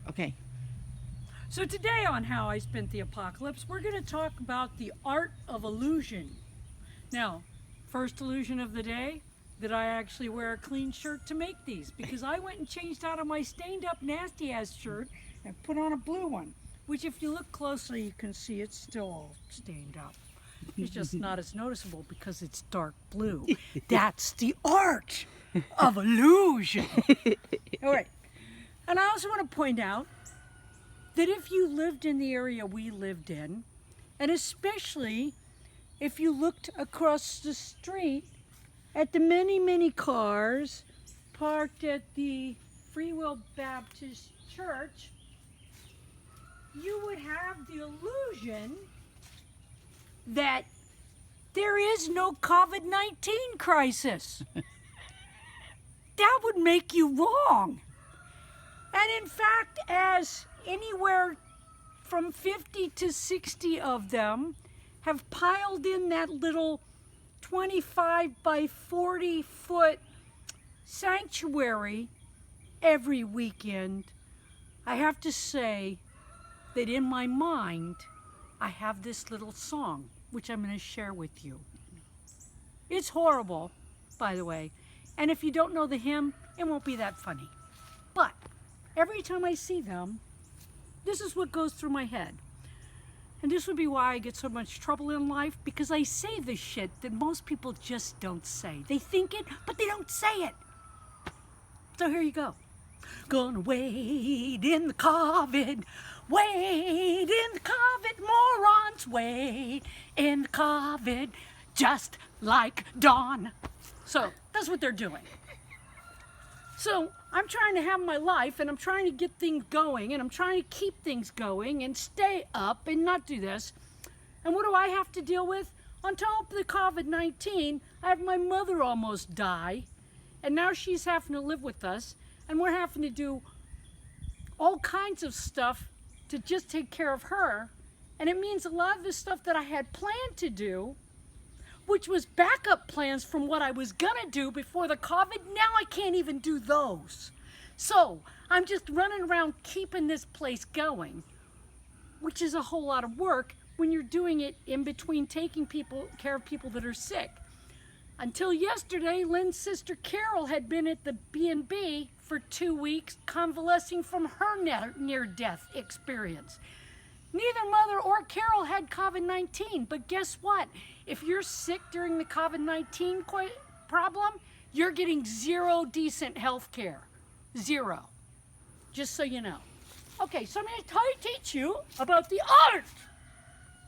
Okay. So today on How I Spent the Apocalypse, we're going to talk about the art of illusion. Now, first illusion of the day, that I actually wear a clean shirt to make these, because I went and changed out of my stained up nasty ass shirt and put on a blue one, which if you look closely you can see it's still all stained up. It's just not as noticeable because it's dark blue. That's the art of illusion. All right. And I also want to point out that if you lived in the area we lived in, and especially if you looked across the street at the many, many cars parked at the Free Will Baptist Church, you would have the illusion that there is no COVID-19 crisis. That would make you wrong. And in fact, as anywhere from 50 to 60 of them have piled in that little 25 by 40 foot sanctuary every weekend, I have to say that in my mind, I have this little song, which I'm going to share with you. It's horrible, by the way, and if you don't know the hymn, it won't be that funny. But every time I see them, this is what goes through my head. And this would be why I get so much trouble in life, because I say the shit that most people just don't say. They think it, but they don't say it. So here you go. Gonna wait in the COVID, wait in the COVID, morons, wait in the COVID, just like Dawn. So that's what they're doing. So I'm trying to have my life, and I'm trying to get things going, and I'm trying to keep things going and stay up and not do this. And what do I have to deal with? On top of the COVID-19, I have my mother almost die, and now she's having to live with us, and we're having to do all kinds of stuff to just take care of her. And it means a lot of the stuff that I had planned to do, which was backup plans from what I was gonna do before the COVID, now I can't even do those. So I'm just running around keeping this place going, which is a whole lot of work when you're doing it in between taking care of people that are sick. Until yesterday, Lynn's sister Carol had been at the B&B for 2 weeks convalescing from her near-death experience. Neither Mother or Carol had COVID-19, but guess what? If you're sick during the COVID-19 problem, you're getting zero decent health care. Zero. Just so you know. Okay, so I'm going to teach you about the art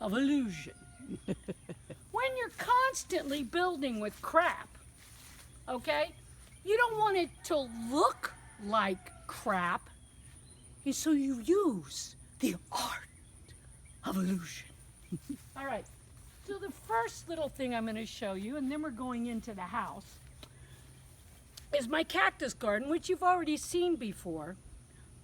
of illusion. When you're constantly building with crap, okay, you don't want it to look like crap, and so you use the art of illusion. All right, so the first little thing I'm going to show you, and then we're going into the house, is my cactus garden, which you've already seen before.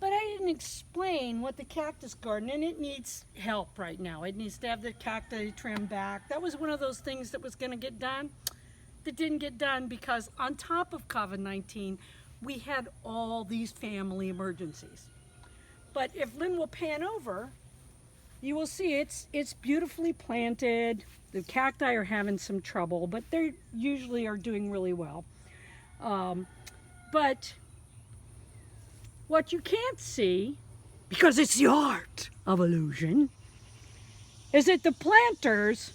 But I didn't explain what the cactus garden, and it needs help right now. It needs to have the cacti trimmed back. That was one of those things that was going to get done that didn't get done because on top of COVID-19, we had all these family emergencies. But if Lynn will pan over, you will see it's beautifully planted. The cacti are having some trouble, but they usually are doing really well. But what you can't see, because it's the art of illusion, is that the planters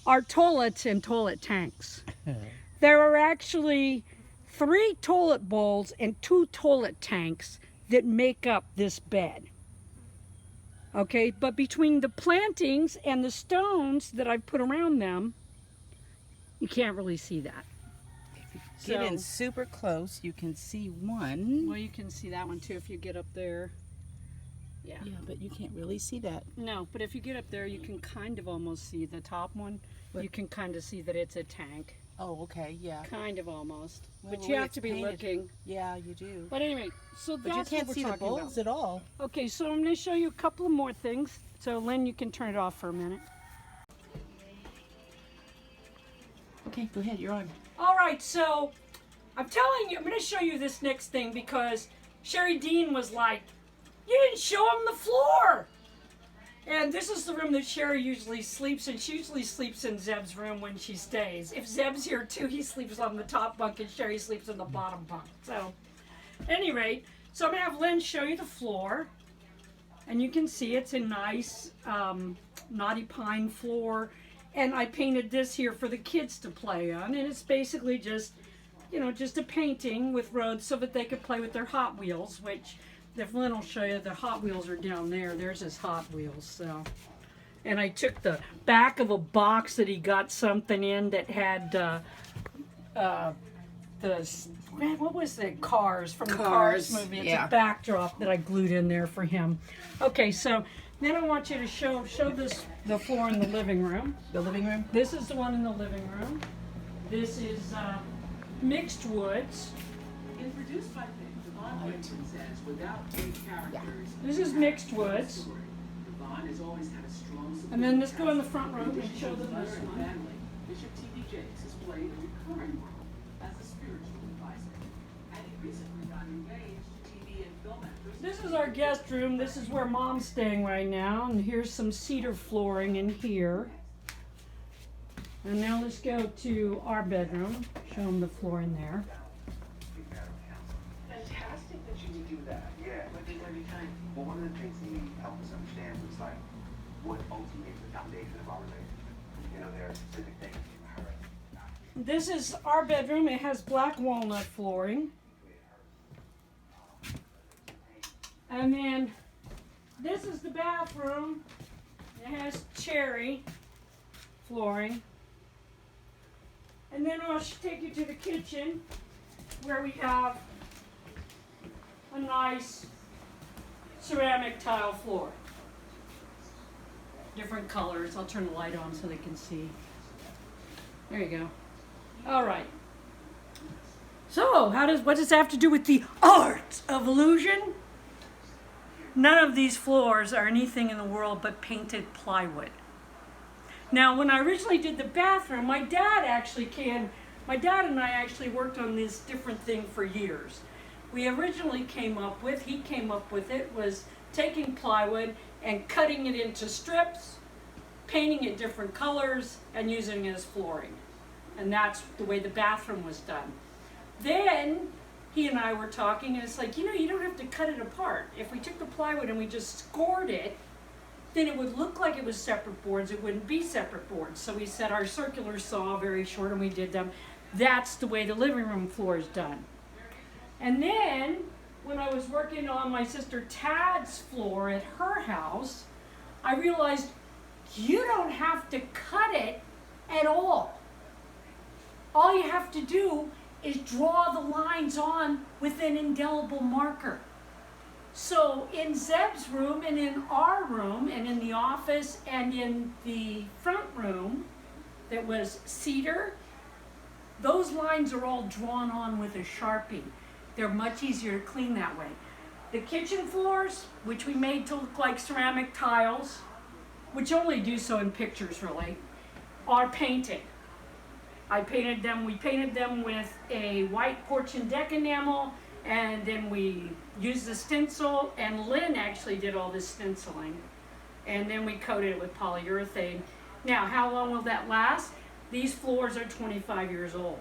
are toilets and toilet tanks. There are actually 3 toilet bowls and 2 toilet tanks that make up this bed. Okay, but between the plantings and the stones that I've put around them, you can't really see that. Get in super close, you can see one. Well, you can see that one too if you get up there. Yeah. Yeah, but you can't really see that. No, but if you get up there, you can kind of almost see the top one. But you can kind of see that it's a tank. Oh, okay, yeah. Kind of almost. Well, But the you way have it's to be painted. looking. Yeah, you do. But anyway, so But that's you can't what see we're the talking bowls about. at all. Okay, so I'm going to show you a couple of more things. So Lynn, you can turn it off for a minute. Okay, go ahead, you're on. All right, so I'm telling you, I'm going to show you this next thing because Sherry Dean was like, You didn't show him the floor. And this is the room that Sherry usually sleeps in. She usually sleeps in Zeb's room when she stays. If Zeb's here too, he sleeps on the top bunk and Sherry sleeps in the bottom bunk. So, at any rate, so I'm going to have Lynn show you the floor. And you can see it's a nice knotty pine floor. And I painted this here for the kids to play on. And it's basically just, you know, just a painting with roads so that they could play with their Hot Wheels, which, if Lynn will show you, the Hot Wheels are down there. There's his Hot Wheels, so. And I took the back of a box that he got something in that had what was the Cars from the Cars movie. It's a backdrop that I glued in there for him. Okay, so then I want you to show the floor in the living room. The living room? This is the one in the living room. This is mixed woods. Introduced by Yvonne says without two characters. This is mixed woods. Yvonne has always had a strong support. And then let's go in the front room and show them this one. Family. Bishop T.D. Jakes has played a recurring role as a spiritual advisor. And he recently got engaged to TV and film actress. This is our guest room. This is where Mom's staying right now. And here's some cedar flooring in here. And now let's go to our bedroom. Show them the floor in there. Fantastic that you do that. Yeah. What did every time? Well, one of the things he helped us understand was like what ultimately is the foundation of our relationship. You know, there are specific things you heard. This is our bedroom. It has black walnut flooring. And then this is the bathroom. It has cherry flooring. And then I'll take you to the kitchen where we have a nice ceramic tile floor. Different colors. I'll turn the light on so they can see. There you go. All right. So, what does that have to do with the art of illusion? None of these floors are anything in the world but painted plywood. Now, when I originally did the bathroom, my dad and I actually worked on this different thing for years. We originally came up with it, was taking plywood and cutting it into strips, painting it different colors, and using it as flooring. And that's the way the bathroom was done. Then he and I were talking, and it's like, you don't have to cut it apart. If we took the plywood and we just scored it, then it would look like it was separate boards. It wouldn't be separate boards. So we set our circular saw very short, and we did them. That's the way the living room floor is done. And then, when I was working on my sister Tad's floor at her house, I realized you don't have to cut it at all. All you have to do is draw the lines on with an indelible marker. So in Zeb's room and in our room and in the office and in the front room that was cedar, those lines are all drawn on with a Sharpie. They're much easier to clean that way. The kitchen floors, which we made to look like ceramic tiles, which only do so in pictures really, are painted. We painted them with a white porch and deck enamel, and then we used the stencil, and Lynn actually did all this stenciling. And then we coated it with polyurethane. Now, how long will that last? These floors are 25 years old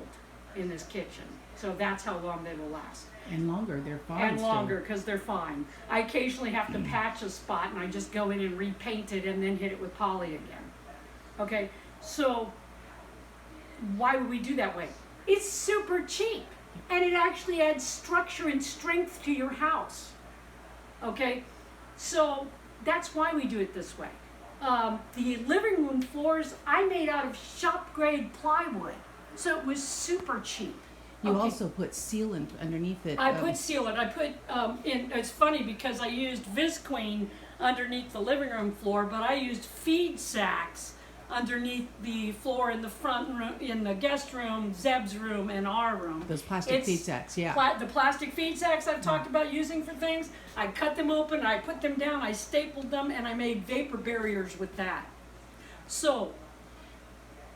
in this kitchen. So that's how long they will last. And longer, they're fine. And longer, because they're fine. I occasionally have to patch a spot, and I just go in and repaint it and then hit it with poly again. Okay, so why would we do that way? It's super cheap, and it actually adds structure and strength to your house. Okay, so that's why we do it this way. The living room floors I made out of shop grade plywood, so it was super cheap. You Okay. also put sealant underneath it. I put sealant. I put it's funny because I used Visqueen underneath the living room floor, but I used feed sacks underneath the floor in the front room, in the guest room, Zeb's room, and our room. Those plastic feed sacks, yeah. The plastic feed sacks I've talked about using for things, I cut them open, I put them down, I stapled them, and I made vapor barriers with that. So,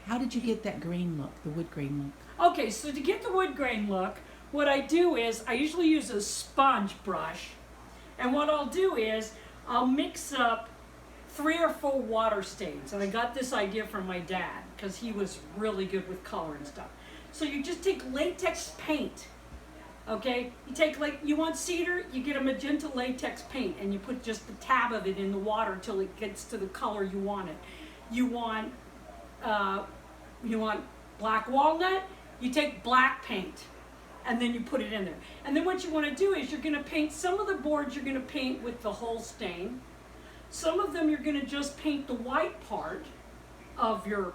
How did you get that grain look, the wood grain look? okay, so to get the wood grain look, what I do is I usually use a sponge brush, And what I'll do is I'll mix up 3 or 4 water stains. And I got this idea from my dad because he was really good with color and stuff. So you just take latex paint. Okay, you take, like, you want cedar, you get a magenta latex paint and you put just the tab of it in the water until it gets to the color you want it. You want black walnut, you take black paint and then you put it in there. And then what you want to do is you're going to paint some of the boards, you're going to paint with the whole stain. Some of them you're going to just paint the white part of your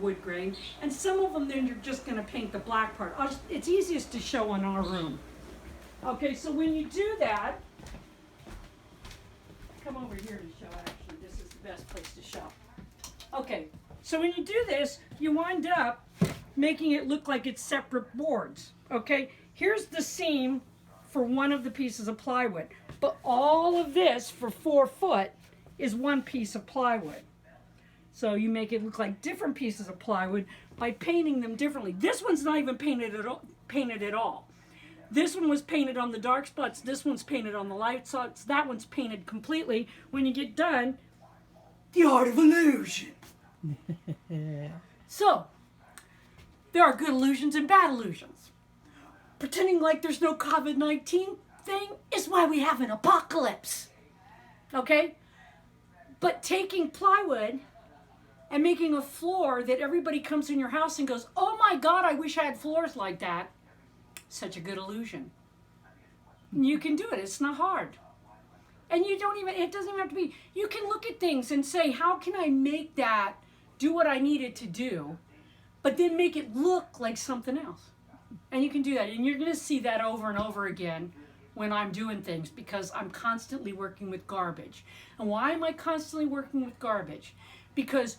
wood grain, and some of them then you're just going to paint the black part. It's easiest to show in our room. Okay, so when you do that, come over here to show. Actually, this is the best place to show. Okay, so when you do this, you wind up making it look like it's separate boards. Okay, here's the seam for one of the pieces of plywood, but all of this for 4 foot is one piece of plywood. So you make it look like different pieces of plywood by painting them differently. This one's not even painted at all. This one was painted on the dark spots. This one's painted on the light spots. That one's painted completely. When you get done, the art of illusion. So, there are good illusions and bad illusions. Pretending like there's no COVID-19 thing is why we have an apocalypse. Okay? But taking plywood and making a floor that everybody comes in your house and goes, oh my God, I wish I had floors like that. Such a good illusion. You can do it. It's not hard. And it doesn't even have to be, you can look at things and say, how can I make that do what I need it to do, but then make it look like something else? And you can do that. And you're going to see that over and over again when I'm doing things, because I'm constantly working with garbage. And why am I constantly working with garbage? Because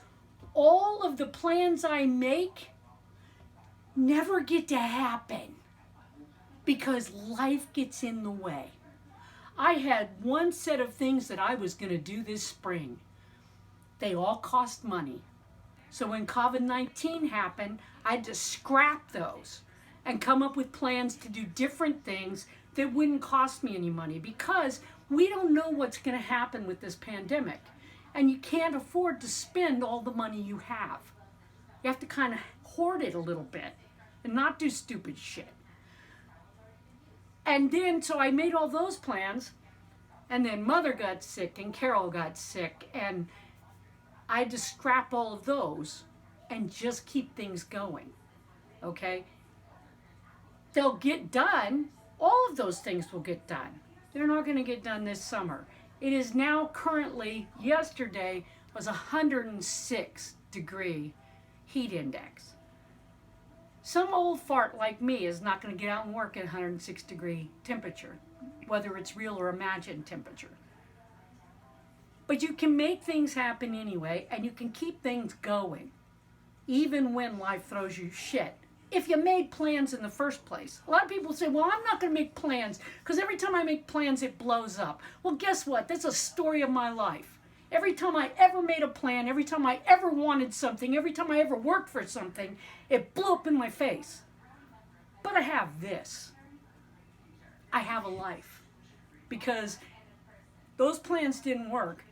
all of the plans I make never get to happen because life gets in the way. I had one set of things that I was going to do this spring. They all cost money. So when COVID-19 happened, I had to scrap those and come up with plans to do different things that wouldn't cost me any money, because we don't know what's going to happen with this pandemic. And you can't afford to spend all the money you have. You have to kind of hoard it a little bit and not do stupid shit. And then, so I made all those plans, and then Mother got sick and Carol got sick, and I had to scrap all of those and just keep things going, okay? They'll get done. All of those things will get done. They're not going to get done this summer. It is now currently, yesterday was 106 degree heat index. Some old fart like me is not going to get out and work at 106 degree temperature, whether it's real or imagined temperature. But you can make things happen anyway, and you can keep things going, even when life throws you shit. If you made plans in the first place. A lot of people say, well, I'm not going to make plans because every time I make plans, it blows up. Well, guess what? That's a story of my life. Every time I ever made a plan, every time I ever wanted something, every time I ever worked for something, it blew up in my face. But I have this. I have a life. Because those plans didn't work,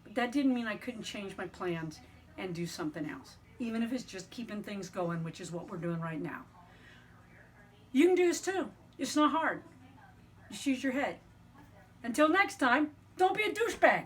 but that didn't mean I couldn't change my plans and do something else. Even if it's just keeping things going, which is what we're doing right now. You can do this too. It's not hard. Just use your head. Until next time, don't be a douchebag.